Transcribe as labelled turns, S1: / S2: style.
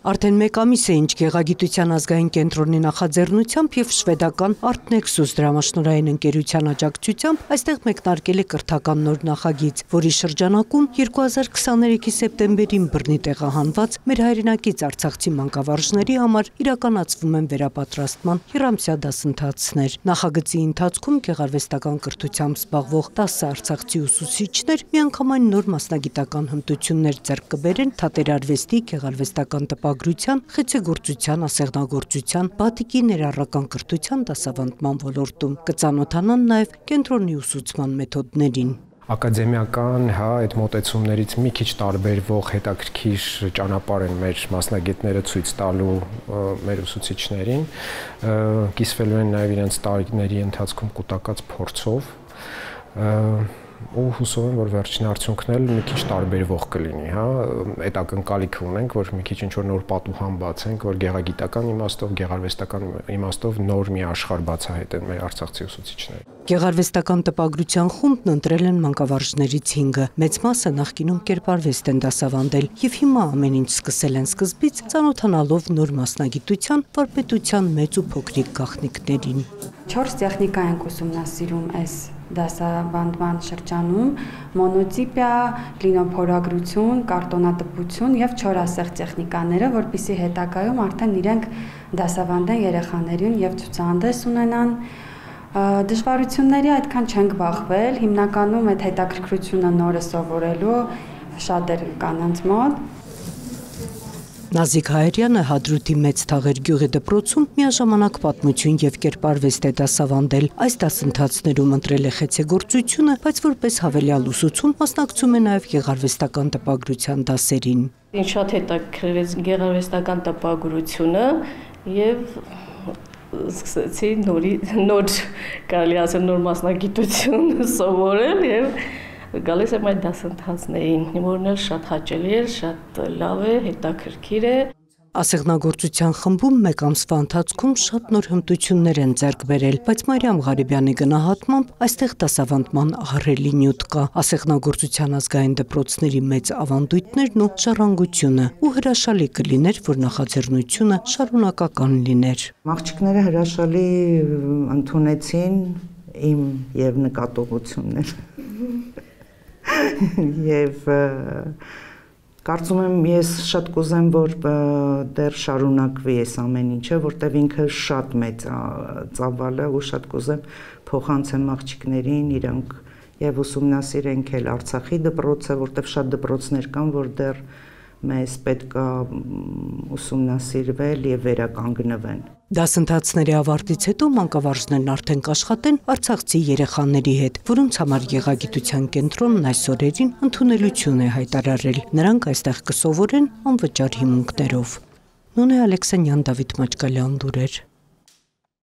S1: Արդեն մեկ ամիս է ինչ Գեղագիտության ազգային կենտրոնի նախաձեռնությամբ եւ շվեդական Artnexus դրամաշնորհային ընկերության աջակցությամբ այստեղ մեկնարկել է կրթական նոր նախագիծ, որի շրջանակում 2023-ի սեպտեմբերին բռնի տեղահանված մեր հայրենակից արցախցի մանկավարժների համար իրականացվում են վերապատրաստման եռամսյա դասընթացներ։ Նախագծի ընթացքում գեղարվեստական կրթությամբ զբաղվող 10 արցախցի ուսուցիչներ միանգամայն նոր մասնագիտական հմտություններ ձեռք կբերեն թատերարվեստի, գեղարվեստական տպագրության, խեցեգործության, ասեղնագործության, բատիկի ներառական կրթության դասավանդման ոլորտում կծանոթանան նաև կենտրոնի ուսուցման մեթոդներին։
S2: Ակադեմիական, այդ մոտեցումներից մի քիչ տարբերվող հետաքրքիր ճանապարհ են մեր մասնագետները ցույց տալու մեր ուսուցիչներին, կիսվելու են նաև իրենց տարիների ընթացքում կուտակած փորձով ու հուսով եմ, որ վերջին արդյունքն էլ մի քիչ տարբերվող կլինի, այդ ակնկալիք ունենք, որ մի քիչ ինչ-որ նոր պատուհան բացենք, որ գեղագիտական իմաստով, գեղարվեստական իմաստով նոր մի աշխարհ բացահայտեն մեր արցախցի ուսուցիչները։
S1: Գեղարվեստական տպագրության խումբն ընտրել են մանկավարժներից 5-ը, մեծ մասը նախկինում կերպարվեստ են դասավանդել եւ հիմա ամեն ինչ սկսել են սկզբից, ծանոթանալով նոր մասնագիտության, վարպետության մեծ ու փոքրիկ գաղտնիքներին։ 4
S3: տեխնիկա ենք ուսումնասիրում այս դասավանդման շրջանում՝ մոնոտիպիա, լինոփորագրություն, կարտոնատպություն եւ չորասեղ տեխնիկաները, որպեսզի հետագայում արդեն իրենք դասավանդեն երեխաներին եւ ցուցահանդես ունենան։ Դժվարությունների այդքան չենք բախվել, հիմնականում այդ հետաքրքրությունը նորը սովորելու շատ էր կանանց մոտ։
S1: Նազիկ Հայերյանը Հադրութի Մեծ Թաղեր գյուղի դպրոցում միաժամանակ պատմություն եւ կերպարվեստ է դասավանդել։ Այս դասընթացներում ընտրել է խեցեգործությունը, բայց որպես հավելյալ ուսուցում մասնակցում է նաեւ գեղարվեստական տպագրության դասերին։
S4: Ինձ շատ հետաքրքրեց գեղարվեստական տպագրությունը եւ սկսեցի նոր կարելի ասել նոր մասնագիտություն սովորել եւ գալիս եմ այդ դասընթացներին, որն էլ շատ հաճելի է, շատ լավ է, հետաքրքիր է։
S1: Ասեղնագործության խմբում մեկ ամսվա ընթացքում շատ նոր հմտություններ են ձեռք բերել, բայց Մարիամ Ղարիբյանի գնահատմամբ այստեղ դասավանդման ահռելի նյութ կա, ասեղնագործության ազգային դպրոցների մեծ ավանդույթներն ու ժառանգությունը, ու հրաշալի կլիներ, որ նախաձեռնությունը շարունակական լիներ։
S5: Աղջիկները հրաշալի ընդունեցին իմ եւ նկատողություններ։ Եվ կարծում եմ ես շատ կուզեմ, որ դեռ շարունակվի այս ամեն ինչը, որտեվ ինքը շատ մեծ ծավալ է ու շատ կուզեմ փոխանցեմ աղջիկներին, իրանք եւ ուսումնասիրենք էլ Արցախի դպրոցը, որտեվ շատ դպրոցներ կան, որ դեռ մեզ պետք է ուսումնասիրվել եւ վերականգնվեն։
S1: Դասընթացների ավարտից հետո մանկավարժներն արդեն կաշխատեն արցախցի երեխաների հետ, որոնց համար Գեղագիտության կենտրոնն այս օրերին ընդունելություն է հայտարարել։ Նրանք այստեղ կսովորեն անվճար հիմունքներով։ Նոնե Ալեքսանյան, Դավիթ Մաչկալյան, լուրեր։